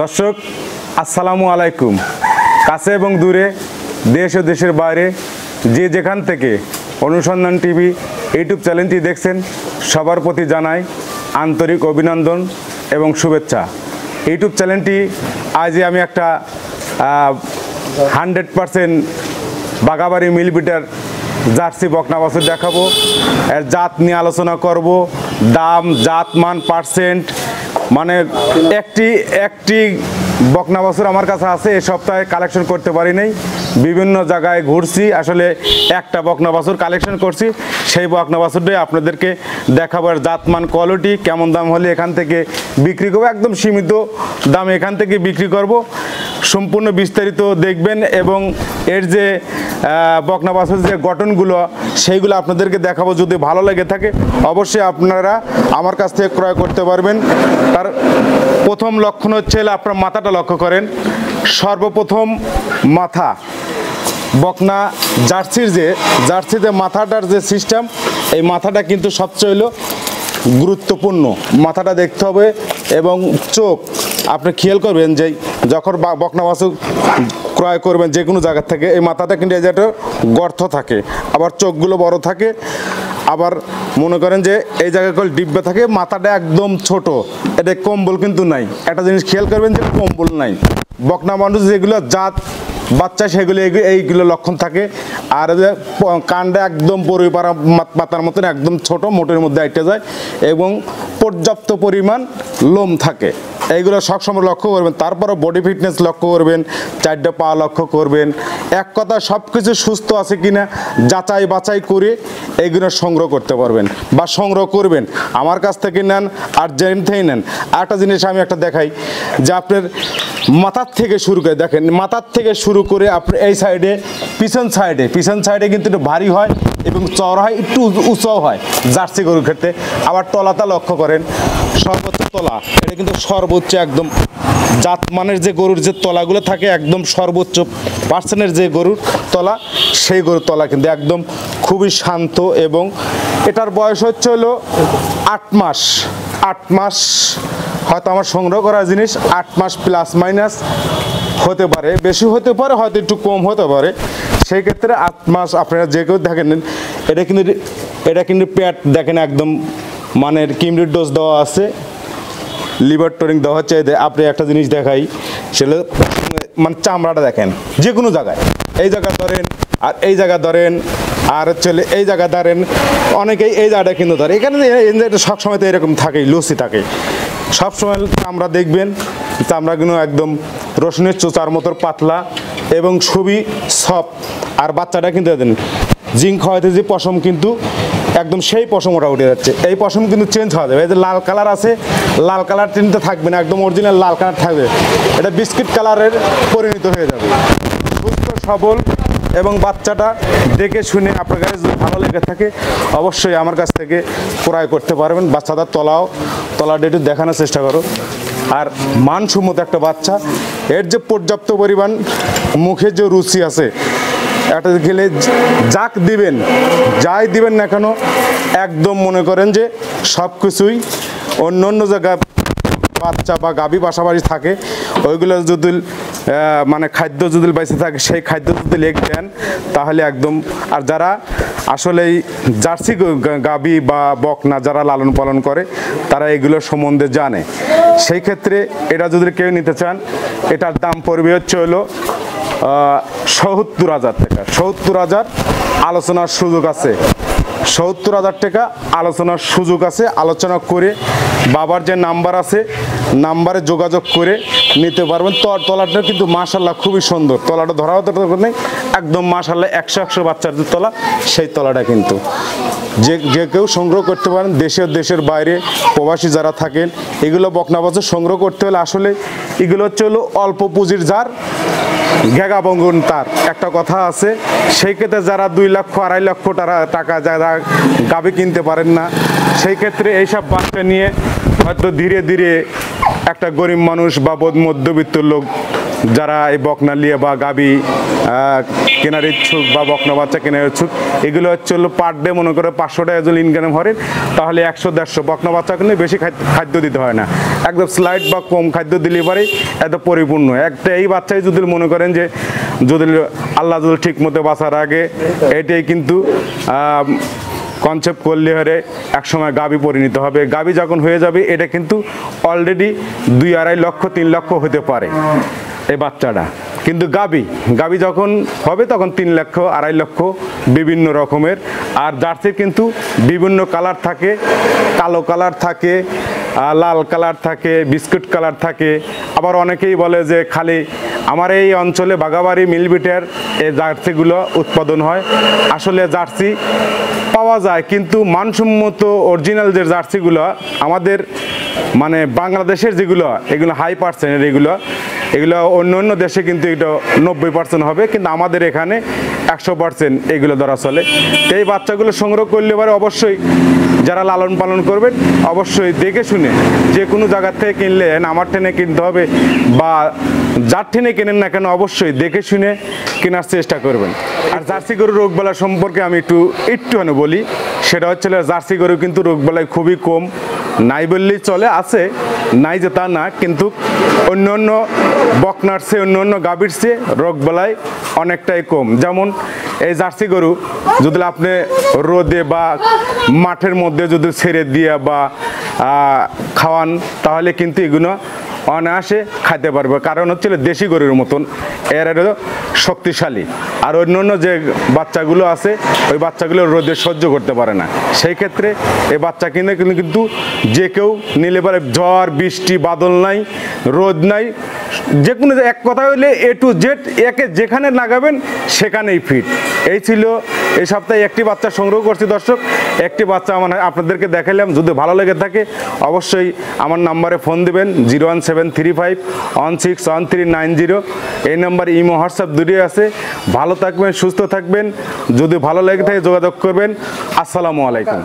দর্শক আসসালামু আলাইকুম। কাছে এবং দূরে, দেশ ও দেশের বাইরে যে যেখান থেকে অনুসন্ধান টিভি ইউটিউব চ্যানেলটি দেখছেন সবার প্রতি জানাই আন্তরিক অভিনন্দন এবং শুভেচ্ছা। ইউটিউব চ্যানেলটি আজ আমি একটা 100% বাঘাবাড়ি মিলবিটার জার্সি বকনা বাছুর দেখাবো। এর জাত নিয়ে আলোচনা করব, দাম, জাত, মান, পার্সেন্ট, মানে একটি বকনা বাছুর আমার কাছে আছে। এ সপ্তাহে কালেকশন করতে পারি নাই, বিভিন্ন জায়গায় ঘুরছি, আসলে একটা বকনা বাছুর কালেকশন করছি। সেই বকনা বাছুরটাই আপনাদেরকে দেখাবো। আর জাত, মান, কোয়ালিটি, কেমন দাম হলে এখান থেকে বিক্রি করবো, একদম সীমিত দামে এখান থেকে বিক্রি করব। সম্পূর্ণ বিস্তারিত দেখবেন এবং এর যে বকনা বাছুর যে গঠনগুলো সেইগুলো আপনাদেরকে দেখাবো। যদি ভালো লেগে থাকে অবশ্যই আপনারা আমার কাছ থেকে ক্রয় করতে পারবেন। তার প্রথম লক্ষণ হচ্ছে আপনার মাথাটা লক্ষ্য করেন। সর্বপ্রথম মাথা, বকনা জার্সিতে মাথাটার যে সিস্টেম, এই মাথাটা কিন্তু সবচেয়ে গুরুত্বপূর্ণ। মাথাটা দেখতে হবে এবং চোখ আপনি খেয়াল করবেন যে যখন বকনা বাছুর ক্রয় করবেন যে কোনো জায়গা থেকে, এই মাথাটা কিন্তু এই যে একটা গর্ত থাকে, আবার চোখগুলো বড় থাকে, আবার মনে করেন যে এই জায়গাগুলো ডিব্বা থাকে। মাথাটা একদম ছোট, এটা কম্বল কিন্তু নাই। একটা জিনিস খেয়াল করবেন যে কম্বল নাই। বকনা মানুষ যেগুলো জাত বাচ্চা সেগুলো এইগুলো লক্ষণ থাকে। আর কানটা একদম পরি পাতার মতন একদম ছোট, মোটের মধ্যে আইটে যায় এবং পর্যাপ্ত পরিমাণ লোম থাকে। এইগুলো সবসময় লক্ষ্য করবেন। তারপরে বডি ফিটনেস লক্ষ্য করবেন, 4টা পা লক্ষ্য করবেন। এক কথা সব কিছু সুস্থ আছে কিনা যাচাই বাছাই করে এইগুলো সংগ্রহ করতে পারবেন বা সংগ্রহ করবেন। আমার কাছ থেকে নেন আর যেখানেই নেন। একটা জিনিস আমি একটা দেখাই যে আপনার মাথার থেকে শুরু করে দেখেন, মাথার থেকে শুরু করে আপনার এই সাইডে পিছন সাইডে কিন্তু একটু ভারী হয় এবং চওড়া হয়, একটু উঁচাও হয় জার্সি গরুর ক্ষেত্রে। আবার তলাটা লক্ষ্য করেন, সর্বোচ্চ তলা, এটা কিন্তু সর্বোচ্চ একদম জাত মানের যে গরুর যে তলাগুলো থাকে একদম সর্বোচ্চ পার্সেন্টের যে গরুর তলা, সেই গরুর তলা কিন্তু একদম খুবই শান্ত। এবং এটার বয়স হচ্ছে 8 মাস। হয়তো আমার সংগ্রহ করা জিনিস 8 মাস প্লাস মাইনাস হতে পারে, বেশি হতে পারে, হয়তো একটু কম হতে পারে। সেই ক্ষেত্রে 8 মাস আপনারা যে কেউ দেখেন। এটা কিন্তু প্যাট দেখেন একদম মানের কিমরির ডোজ দেওয়া আছে, লিভার টনিক দেওয়া হচ্ছে। আপনি একটা জিনিস দেখাই, সেটা মানে চামড়াটা দেখেন যে কোনো জায়গায়, এই জায়গা ধরেন আর এই জায়গা ধরেন আর হচ্ছে এই জায়গা ধরেন, অনেকেই এই জায়গাটা কিন্তু ধরে। এখানে সবসময় তো এরকম থাকেই, লুসি থাকে সবসময়। চামড়া দেখবেন, চামড়াগুলো একদম রসুনের চোচার মতো পাতলা এবং খুবই সফট। আর বাচ্চাটা কিন্তু দেন জিঙ্ক খাওয়াতে যে পশম কিন্তু একদম সেই পশম ওটা উঠে যাচ্ছে। এই পশম কিন্তু চেঞ্জ হওয়া যাবে। এই যে লাল কালার আছে, লাল কালার কিন্তু থাকবে না, একদম অরিজিনাল লাল কালার থাকবে। এটা বিস্কিট কালারের পরিণত হয়ে যাবে। সুস্থ সবল এবং বাচ্চাটা দেখে শুনে আপনার কাছে যদি ভালো লেগে থাকে অবশ্যই আমার কাছ থেকে ক্রয় করতে পারবেন। বাচ্চাটার তলাটা একটু দেখানোর চেষ্টা করো। আর মানসম্মত একটা বাচ্চা, এর যে পর্যাপ্ত পরিমাণ মুখে যে রুচি আছে, একটা গেলে যাই দিবেন না কেন একদম মনে করেন যে সব কিছুই অন্য জায়গায় বাচ্চা বা গাভী পাশাপাশি থাকে, ওইগুলো যদি মানে খাদ্য যদি বেঁচে থাকে, সেই খাদ্য যদি লেগ দেন তাহলে একদম। আর যারা আসলে এই জার্সি গাভী বা বকনা যারা লালন পালন করে তারা এগুলোর সম্বন্ধে জানে। সেই ক্ষেত্রে এটা যদি কেউ নিতে চান, এটার দাম পড়বে হচ্ছে 70,000 টাকা। 70,000 আলোচনার সুযোগ আছে। 70,000 টাকা আলোচনার সুযোগ আছে। আলোচনা করে বাবার যে নাম্বার আছে, নাম্বারে যোগাযোগ করে নিতে পারবেন। তলাটা কিন্তু মাশাল্লাহ খুবই সুন্দর। তলাটা ধরাও তো নেই, একদম মাশাল্লাহ 100 বাচ্চার যে তলা, সেই তলাটা কিন্তু যে কেউ সংগ্রহ করতে পারেন। দেশের বাইরে প্রবাসী যারা থাকেন, এগুলো বকনা বাছুর সংগ্রহ করতে হলে আসলে এগুলো হচ্ছে অল্প পুঁজির যার ঘেগা বঙ্গন। তার একটা কথা আছে, সেই ক্ষেত্রে যারা 2 লক্ষ 2.5 লক্ষ টাকা যারা গাভী কিনতে পারেন না, সেই ক্ষেত্রে এইসব বাচ্চা নিয়ে হয়তো ধীরে ধীরে একটা গরিব মানুষ বা মধ্যবিত্ত লোক যারা এই বকনা নিয়ে বা গাবি কেনার ইচ্ছুক বা বকনা বাচ্চা কেনার ইচ্ছুক, এগুলো হচ্ছে পার ডে মনে করে 500 টাকা যদি ইনকাম করেন তাহলে 100-150 বকনা বাচ্চা কিন্তু বেশি খাদ্য দিতে হয় না, একদম স্লাইড বা কম খাদ্য দিলে পরে এত পরিপূর্ণ একটা এই বাচ্চাই যদি মনে করেন যে যদি আল্লাহ যদি ঠিক মতো বাঁচার আগে এটাই কিন্তু কনসেপ্ট করলে হরে একসময় গাবি পরিণত হবে। গাবি যখন হয়ে যাবে এটা কিন্তু অলরেডি 2-2.5 লক্ষ 3 লক্ষ হতে পারে এই বাচ্চাটা, কিন্তু গাবি যখন হবে তখন 3 লক্ষ 2.5 লক্ষ বিভিন্ন রকমের। আর জার্সির কিন্তু বিভিন্ন কালার থাকে, কালো কালার থাকে, লাল কালার থাকে, বিস্কুট কালার থাকে। আবার অনেকেই বলে যে খালি আমার এই অঞ্চলে বাগাবাড়ি মিলবিটের এই জার্সিগুলো উৎপাদন হয়। আসলে জার্সি পাওয়া যায়, কিন্তু মানসম্মত অরিজিনাল যে জার্সিগুলো আমাদের মানে বাংলাদেশের যেগুলো এগুলো হাই পার্সেন্টের, এগুলো অন্য দেশে কিন্তু এটা 90% হবে, কিন্তু আমাদের এখানে 100% এগুলো ধরা চলে। তো এই বাচ্চাগুলো সংগ্রহ করলে পরে অবশ্যই যারা লালন পালন করবেন অবশ্যই দেখে শুনে, যে কোনো জায়গার থেকে কিনলেন আমার টেনে কিনতে হবে বা যার টেনে কেনেন না কেন অবশ্যই দেখে শুনে কেনার চেষ্টা করবেন। আর জার্সি গরুর রোগবালা সম্পর্কে আমি একটুখানি বলি, সেটা হচ্ছে জার্সি গরু কিন্তু রোগবালাই খুবই কম, নাই বললেই চলে, আছে নাই যে তা না, কিন্তু অন্য বকনার চেয়ে অন্য গাভীর চেয়ে রোগবালাই অনেকটাই কম। যেমন এই জার্সি গরু যদি আপনি রোদে বা মাঠের মধ্যে যদি ছেড়ে দিয়ে বা খাওয়ান তাহলে কিন্তু এগুলো অনায়াসে খাইতে পারবে, কারণ হচ্ছে দেশি গরুর মতন এর শক্তিশালী। আর অন্য যে বাচ্চাগুলো আছে ওই বাচ্চাগুলো রোদে সহ্য করতে পারে না, সেই ক্ষেত্রে এই বাচ্চা কিনে কিন্তু যে কেউ নিলে পারে, ঝড় বৃষ্টি বাদল নাই, রোদ নাই, যে কোনো এক কথা হইলে A to Z একে যেখানে লাগাবেন সেখানেই ফিট। এই ছিল এই সপ্তাহে একটি বাচ্চা সংগ্রহ করছি দর্শক, একটি বাচ্চা আপনাদেরকে দেখালাম। যদি ভালো লেগে থাকে অবশ্যই আমার নাম্বারে ফোন দিবেন 01735161390। এই নাম্বার ইমো হোয়াটসঅ্যাপ দুটোই আছে। ভালো থাকবেন, সুস্থ থাকবেন, যদি ভালো লেগে থাকে যোগাযোগ করবেন। আসসালামু আলাইকুম।